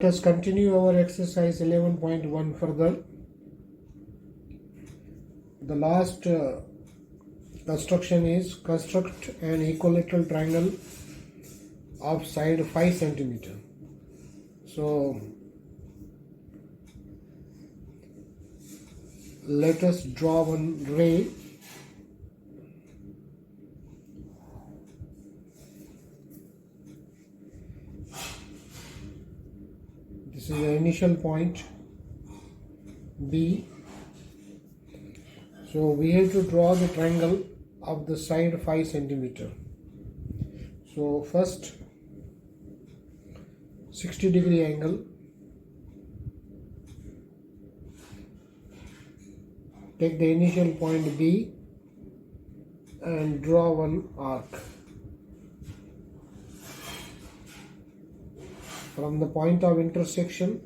Let us continue our exercise 11.1 further. The last construction is construct an equilateral triangle of side 5 centimeter. So let us draw one ray. This is the initial point B. So we have to draw the triangle of the side 5 centimeter. So first 60-degree angle. Take the initial point B and draw one arc. From the point of intersection,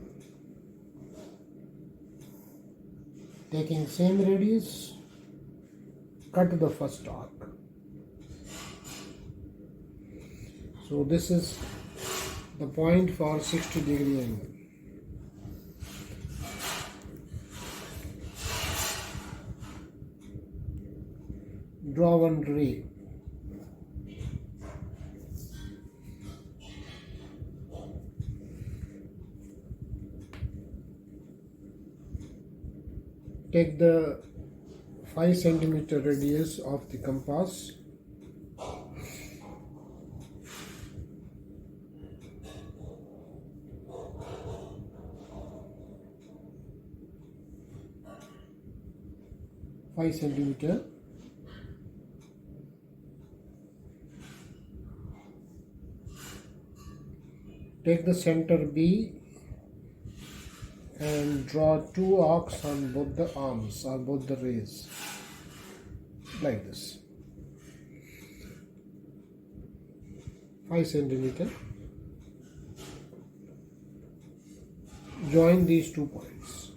taking same radius, cut the first arc. So this is the point for 60-degree angle. Draw one ray. Take the 5 centimeter radius of the compass. Five centimeter. Take the center B and draw two arcs on both the arms or both the rays, like this. 5 centimeter. Join these 2 points.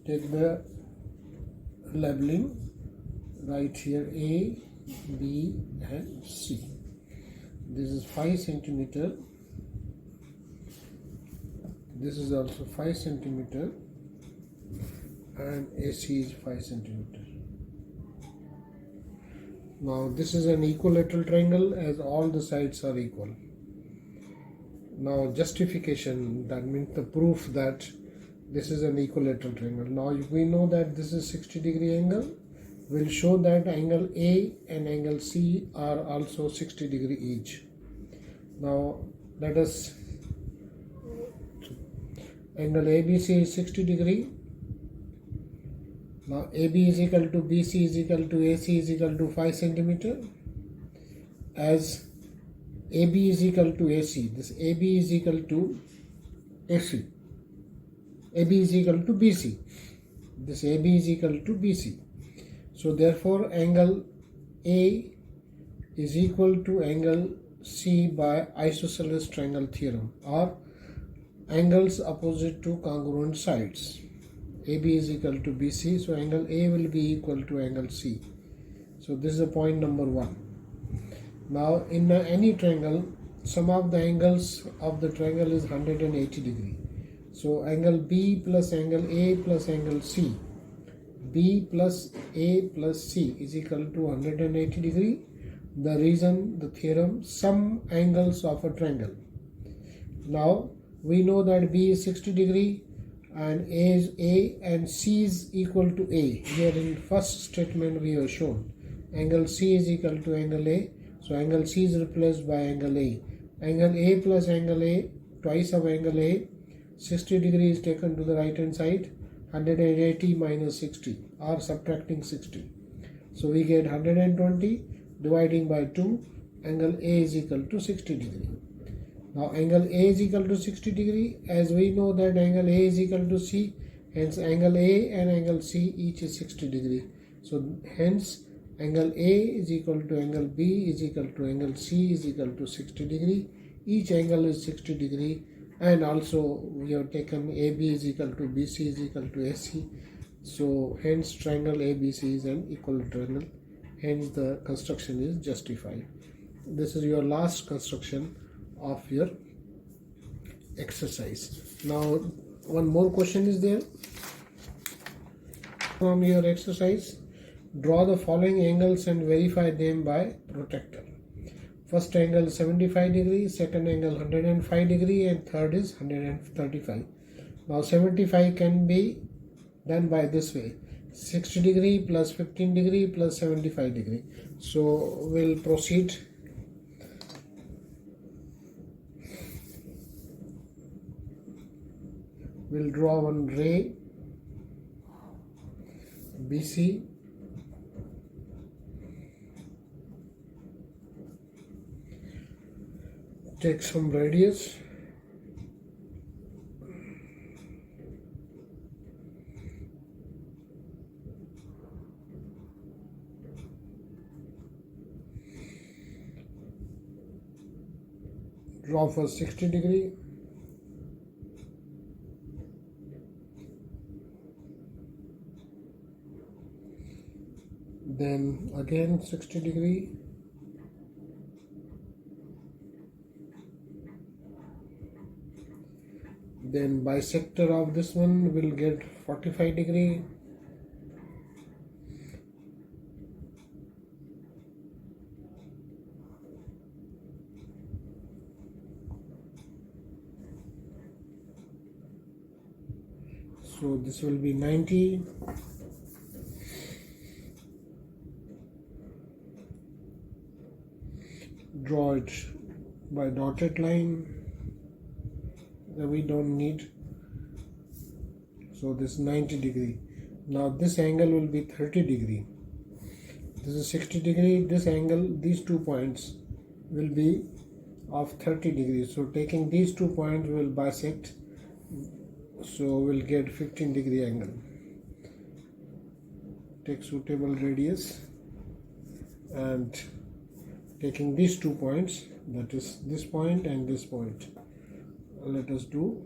Take the labeling, right here A, B and C. This is 5 centimeter. This is also 5 centimeter and AC is 5 centimeter. Now this is an equilateral triangle as all the sides are equal. Now justification, that means the proof that this is an equilateral triangle. Now we know that this is 60-degree angle. We'll show that angle A and angle C are also 60-degree each. Now let us, angle ABC is 60-degree. Now AB is equal to BC is equal to AC is equal to 5 centimeter. As AB is equal to AC, this AB is equal to AC. AB is equal to BC. This AB is equal to BC. So therefore angle A is equal to angle C by isosceles triangle theorem, or angles opposite to congruent sides. AB is equal to BC, so angle A will be equal to angle C. So this is the point number 1. Now in any triangle, sum of the angles of the triangle is 180 degree. So angle B plus angle A plus angle C, B plus A plus C is equal to 180 degree. The reason, the theorem, sum angles of a triangle. Now we know that B is 60 degree and A is A and C is equal to A. Here in first statement we have shown angle C is equal to angle A. So angle C is replaced by angle A. Angle A plus angle A, twice of angle A. 60 degree is taken to the right hand side, 180 minus 60 or subtracting 60. So we get 120 dividing by 2, angle A is equal to 60 degree. Now angle A is equal to 60 degree, as we know that angle A is equal to C, hence angle A and angle C each is 60 degree. So hence angle A is equal to angle B is equal to angle C is equal to 60 degree. Each angle is 60 degree and also we have taken AB is equal to BC is equal to AC, so hence triangle ABC is an equilateral, hence the construction is justified. This is your last construction of your exercise. Now one more question is there from your exercise. Draw the following angles and verify them by protractor. First angle 75 degrees, second angle 105 degree, and third is 135. Now 75 can be done by this way: 60 degree plus 15 degree plus 75 degree. So we'll proceed. We'll draw one ray BC, take some radius, draw for 60 degree, then again 60 degree, then bisector of this one will get 45 degree, so this will be 90. Draw it by dotted line that we don't need, so this 90 degree. Now this angle will be 30 degree, this is 60 degree, this angle, these 2 points will be of 30 degrees, so taking these 2 points will bisect, so we'll get 15 degree angle. Take suitable radius and taking these 2 points, that is this point and this point, let us do.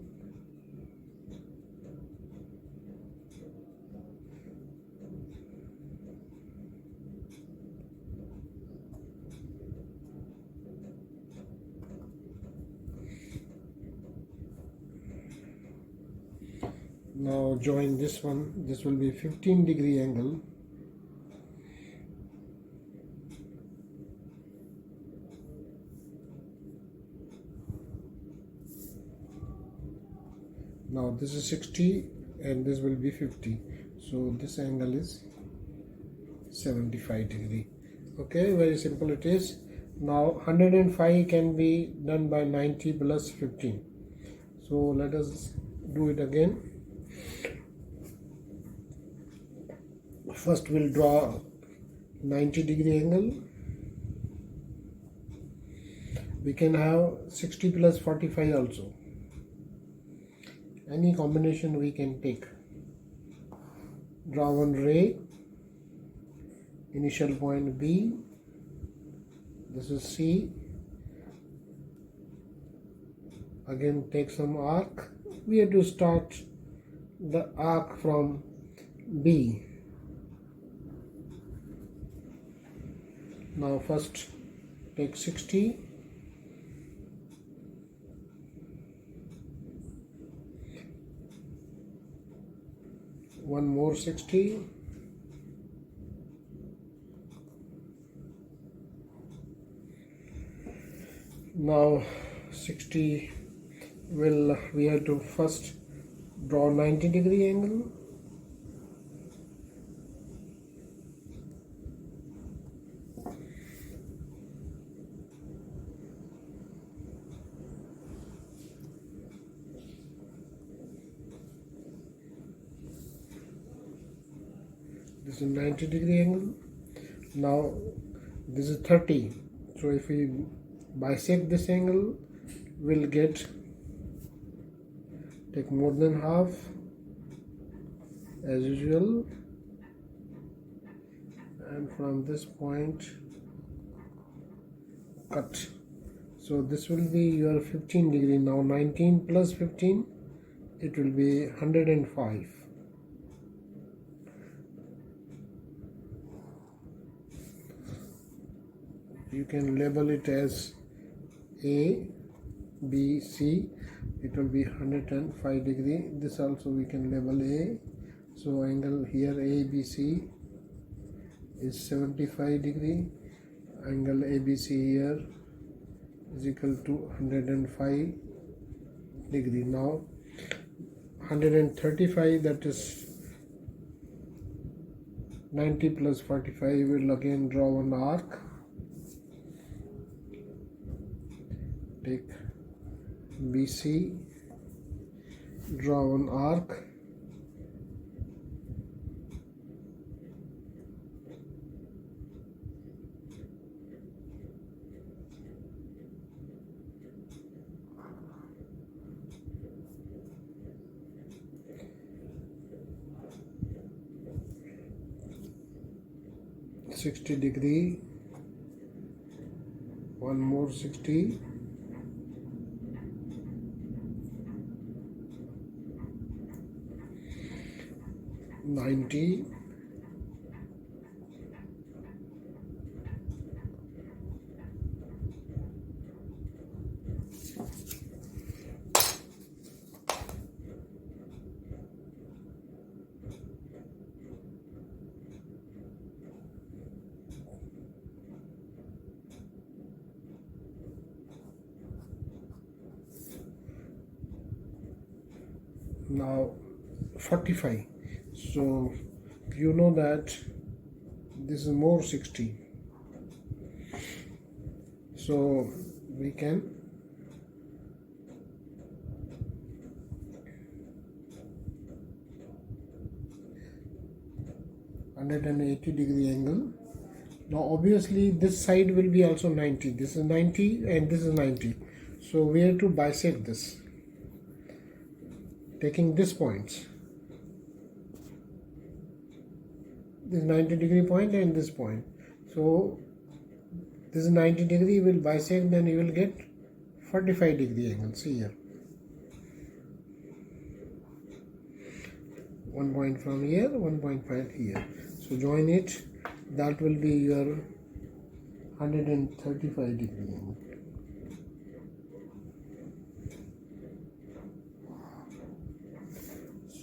Now join this one, this will be 15 degree angle. Now this is 60 and this will be 50, so this angle is 75 degree. Okay, very simple it is. Now 105 can be done by 90 plus 15, so let us do it again. First we'll draw 90 degree angle. We can have 60 plus 45 also, any combination we can take. Draw one ray, initial point B, this is C, again take some arc. We have to start the arc from B. Now first take 60, one more 60, now 60 we have to first draw 90 degree angle. This is 90 degree angle. Now this is 30, so if we bisect this angle, we'll get, take more than half as usual, and from this point cut, So this will be your 15 degree. Now 19 plus 15, it will be 105. You can label it as A, B, C. It will be 105 degree. This also we can label A. So angle here ABC is 75 degree. Angle ABC here is equal to 105 degree. Now 135, that is 90 plus 45. We will again draw an arc. Take BC, draw an arc. $60, one more 60, 90, now 45. So you know that this is more 60, so we can $180 angle. Now obviously this side will be also 90. This is 90 and this is 90. So we have to bisect this, taking this points. This 90 point and this point. So this is 90, will bisect, then you will get 45 angle. See here. 1 point from here, 1.5 here. So join it. That will be your 135 angle.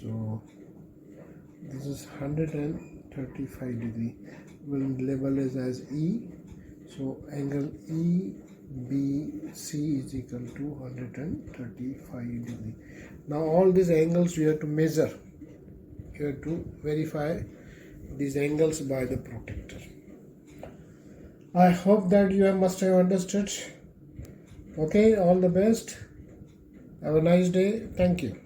So this is 135. Will label it as E. So angle EBC is equal to 135. Now all these angles you have to measure. You have to verify these angles by the protractor. I hope that you must have understood. Okay, all the best. Have a nice day. Thank you.